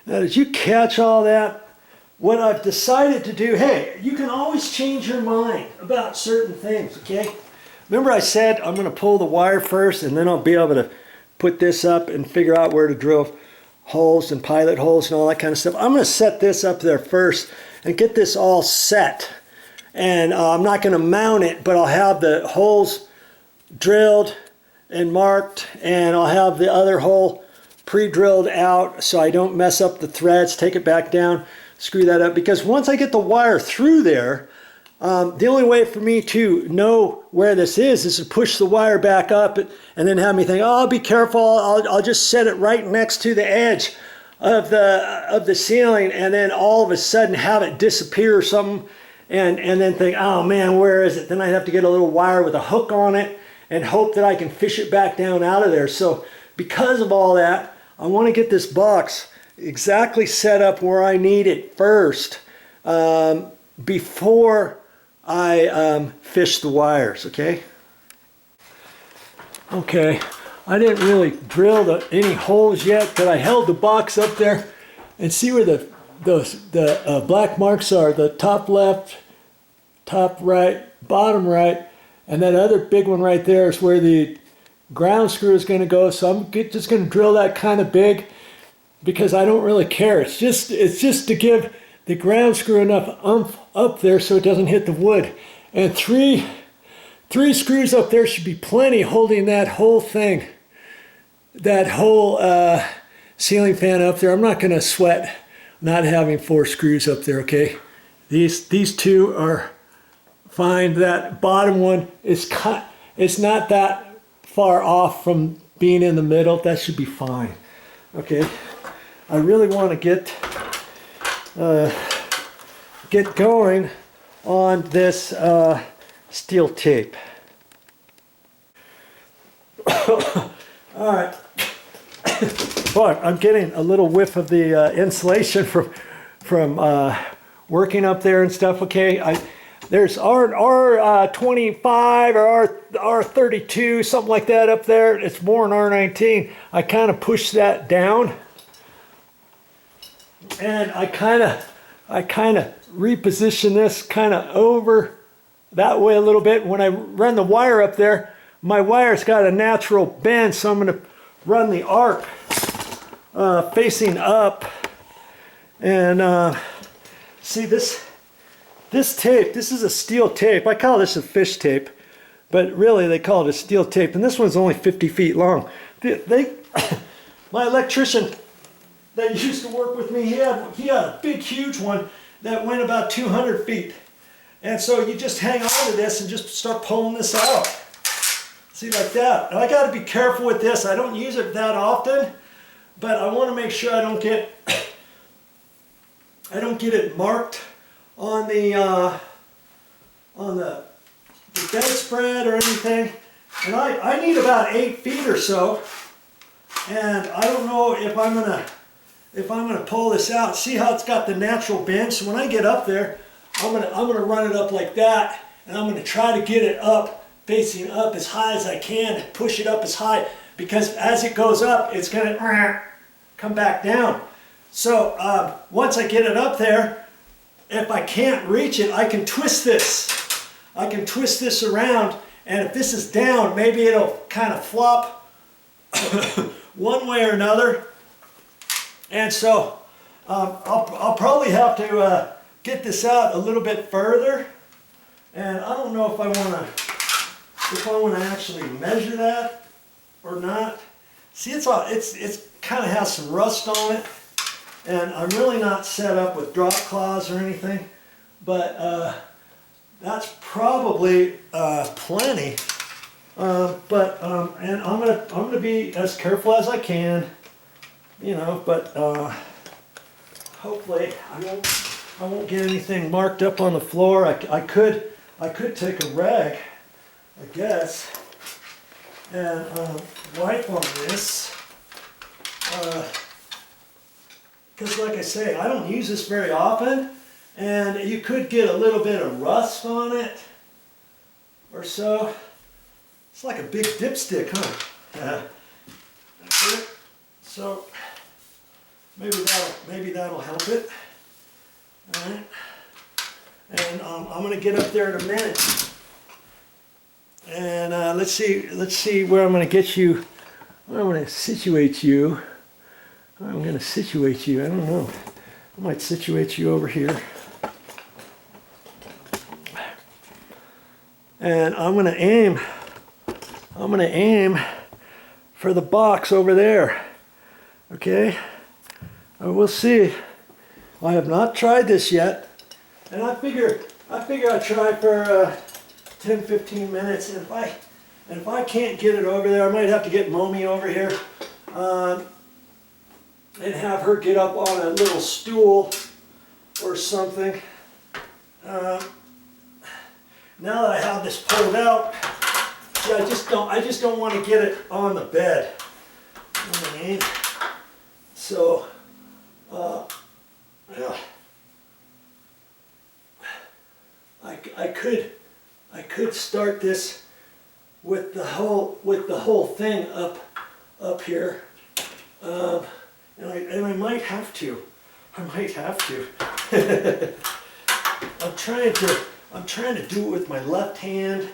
Now, did you catch all that? What I've decided to do, hey, you can always change your mind about certain things, okay? Remember I said I'm going to pull the wire first and then I'll be able to put this up and figure out where to drill holes and pilot holes and all that kind of stuff. I'm going to set this up there first and get this all set. And I'm not going to mount it, but I'll have the holes drilled and marked, and I'll have the other hole pre-drilled out so I don't mess up the threads. Take it back down, screw that up, because once I get the wire through there, the only way for me to know where this is to push the wire back up and then have me think, oh, be careful, I'll just set it right next to the edge of the ceiling, and then all of a sudden have it disappear or something, and then think, oh man, where is it? Then I have to get a little wire with a hook on it and hope that I can fish it back down out of there. So because of all that, I want to get this box exactly set up where I need it first before I fish the wires, okay? Okay, I didn't really drill any holes yet, but I held the box up there and see where the black marks are, the top left, top right, bottom right, and that other big one right there is where the ground screw is going to go. So I'm just going to drill that kind of big because I don't really care. It's just to give the ground screw enough oomph up there so it doesn't hit the wood. And three screws up there should be plenty holding that whole thing, that whole ceiling fan up there. I'm not going to sweat not having 4 screws up there, okay? These two are fine. That bottom one is not that far off from being in the middle. That should be fine, okay? I really want to get going on this steel tape. All right. But I'm getting a little whiff of the insulation from working up there and stuff. Okay, there's R25 or R32, something like that up there. It's more than R19. I kind of pushed that down, and I kind of reposition this kind of over that way a little bit. When I run the wire up there, my wire's got a natural bend, so I'm going to run the arc facing up. And see this tape, this is a steel tape. I call this a fish tape, but really they call it a steel tape. And this one's only 50 feet long. My electrician that used to work with me, he had a big, huge one that went about 200 feet. And so you just hang on to this and just start pulling this out. See, like that. And I got to be careful with this. I don't use it that often, but I want to make sure I don't get it marked on the bedspread or anything. And I need about 8 feet or so, and I don't know if I'm gonna pull this out. See how it's got the natural bend? So when I get up there, I'm gonna run it up like that, and I'm gonna try to get it up, facing up as high as I can, and push it up as high, because as it goes up, it's gonna come back down. So once I get it up there, if I can't reach it, I can twist this. I can twist this around, and if this is down, maybe it'll kind of flop one way or another. And so I'll probably have to get this out a little bit further, and I don't know if I want to actually measure that or not. See, it's kind of has some rust on it, and I'm really not set up with drop claws or anything, but that's probably plenty. And I'm gonna be as careful as I can, you know. But hopefully I won't get anything marked up on the floor. I could take a rag, I guess, and wipe on this. Because like I say, I don't use this very often, and you could get a little bit of rust on it or so. It's like a big dipstick, huh? Yeah. So maybe Maybe that'll help it. All right. And I'm going to get up there in a minute. And let's see where I'm going to get you. Where I'm going to situate you. I'm going to situate you. I don't know. I might situate you over here. And I'm going to aim. I'm going to aim for the box over there. Okay? We'll see. I have not tried this yet. And I figure I'd try for 10-15 minutes. And if I can't get it over there, I might have to get Momi over here and have her get up on a little stool or something. Now that I have this pulled out, see, I just don't want to get it on the bed. You know what I mean? So, yeah. I could start this with the whole thing up here, and I might have to. I might have to. I'm trying to do it with my left hand,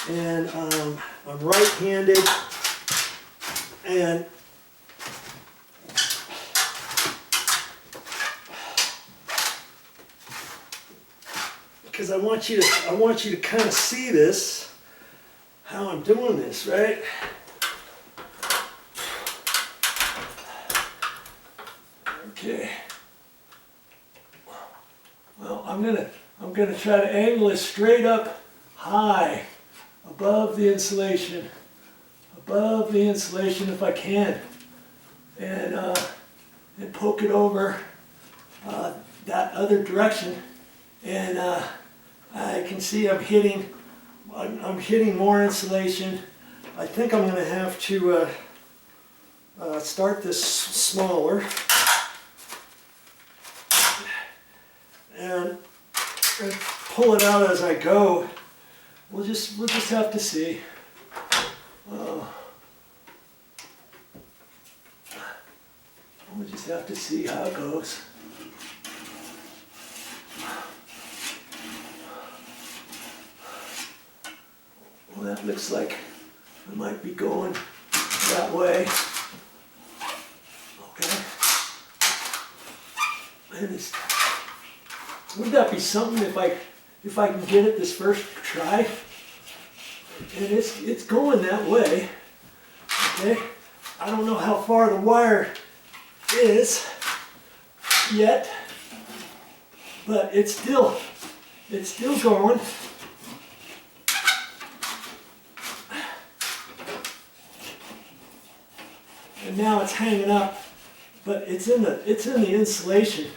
and I'm right-handed, and because I want you to kind of see this, how I'm doing this, right? Okay. Well, I'm gonna try to angle it straight up high above the insulation if I can, and poke it over that other direction, and I can see I'm hitting more insulation. I think I'm going to have to start this smaller and pull it out as I go. We'll just have to see. We'll just have to see how it goes. Well, that looks like I might be going that way. Okay. And wouldn't that be something if I can get it this first try? And it's going that way. Okay. I don't know how far the wire is yet, but it's still going. And now it's hanging up, but it's in the insulation.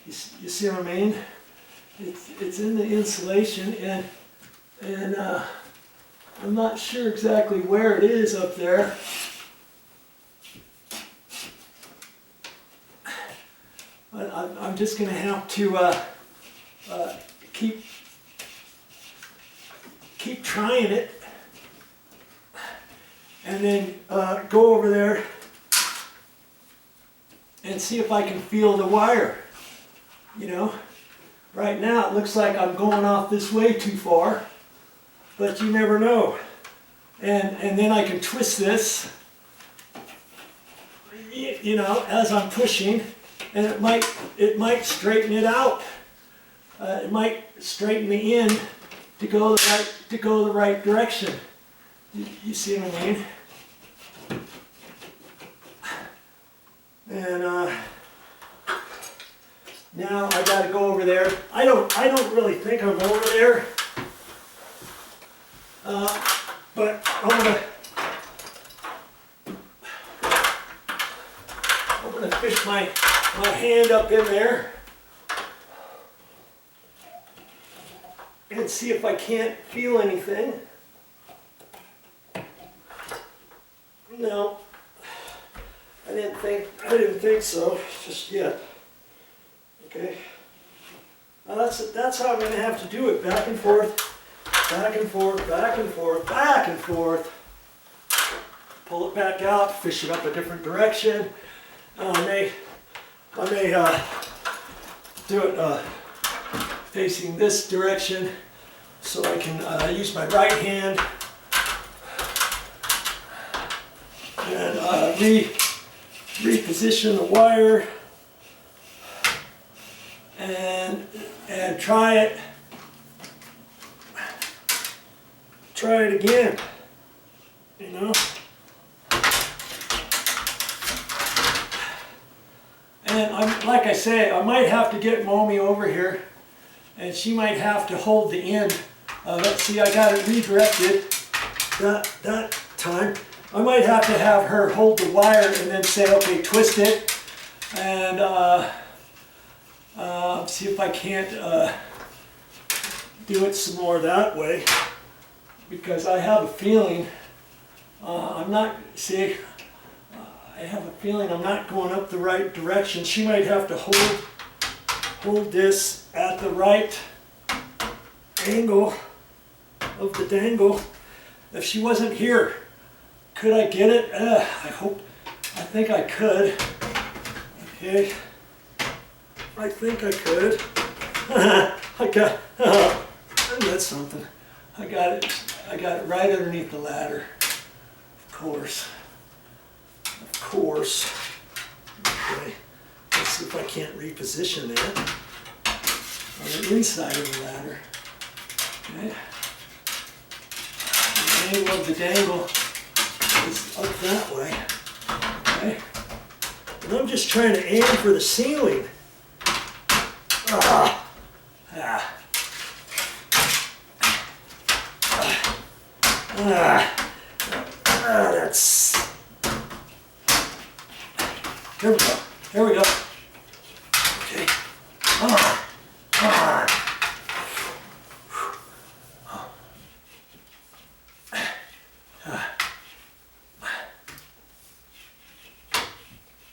You see what I mean? It's in the insulation, and I'm not sure exactly where it is up there. But I'm just going to have to keep trying it, and then go over there and see if I can feel the wire. You know, right now it looks like I'm going off this way too far, but you never know. And then I can twist this, you know, as I'm pushing, and it might straighten it out. It might straighten the end to go the right direction. You see what I mean? And now I got to go over there. I don't really think I'm over there, but I'm gonna fish my hand up in there and see if I can't feel anything. No, I didn't think so just yet. Okay, that's how I'm going to have to do it. Back and forth, back and forth, back and forth, back and forth. Pull it back out, fish it up a different direction. I may do it facing this direction so I can use my right hand and reposition the wire and try it again, you know. And like I say, I might have to get Mommy over here, and she might have to hold the end of it. See, I got it redirected that time. I might have to have her hold the wire and then say, okay, twist it, and see if I can't do it some more that way, because I have a feeling I have a feeling I'm not going up the right direction. She might have to hold this at the right angle of the dangle. If she wasn't here, could I get it? I think I could. Okay, I think I could. That's something. I got it right underneath the ladder. Of course. Okay, let's see if I can't reposition that on the inside of the ladder. Okay, the angle of the dangle is up that way. Okay, and I'm just trying to aim for the ceiling. That's. Here we go. Here we go. Okay. Come on. Come on.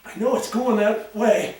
I know it's going that way.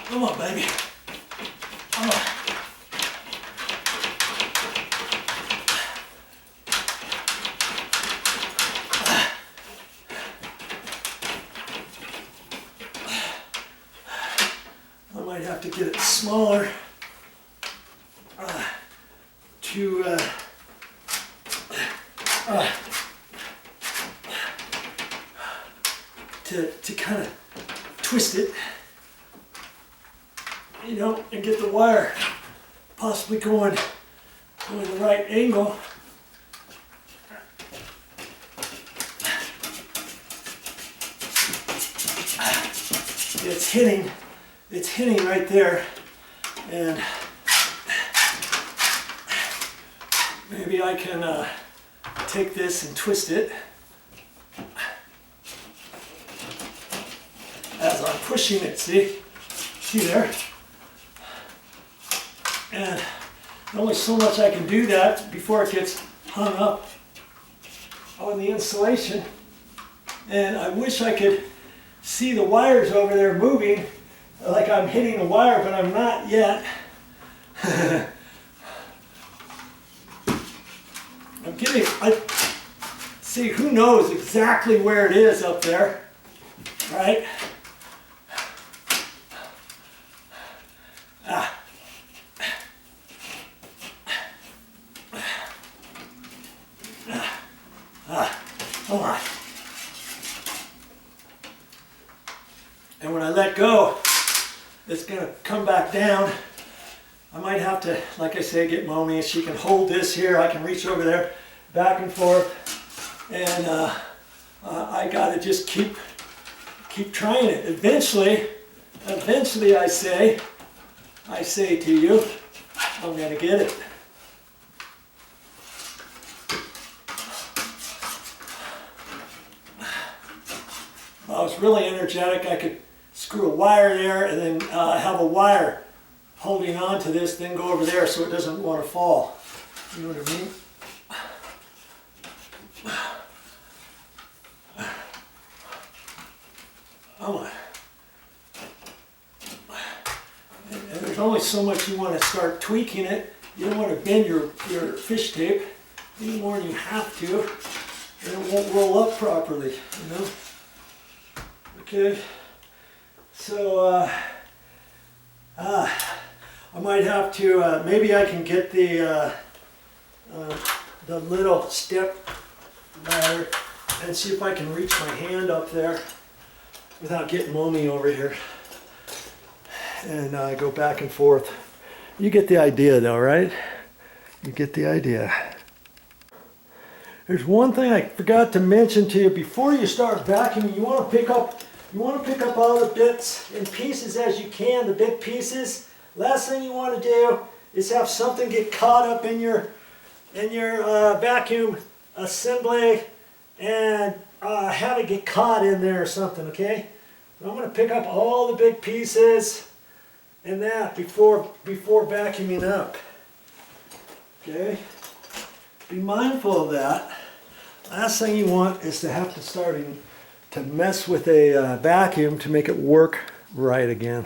Come on, baby. Come on. I might have to get it smaller to kind of twist it, you know, and get the wire possibly going the right angle. It's hitting right there, and maybe I can take this and twist it as I'm pushing it. See there? And only so much I can do that before it gets hung up on the insulation. And I wish I could see the wires over there moving like I'm hitting the wire, but I'm not yet. See, who knows exactly where it is up there, right? Come on. And when I let go, it's going to come back down. I might have to, like I say, get Mommy, and she can hold this here. I can reach over there, back and forth, and I got to just keep trying it. Eventually, I say to you, I'm going to get it. If I was really energetic, I could screw a wire there and then have a wire holding on to this, then go over there so it doesn't want to fall. You know what I mean? Come on. And there's only so much you want to start tweaking it. You don't want to bend your fish tape any more than you have to, and it won't roll up properly, you know? Okay, so I might have to, maybe I can get the little step ladder and see if I can reach my hand up there without getting Mommy over here, and go back and forth. You get the idea though, right? You get the idea. There's one thing I forgot to mention to you before you start vacuuming. You want to pick up all the bits and pieces as you can, the big pieces. Last thing you want to do is have something get caught up in your vacuum assembly and have it get caught in there or something, okay? So I'm going to pick up all the big pieces and that before vacuuming up. Okay? Be mindful of that. Last thing you want is to have to start to mess with a vacuum to make it work right again.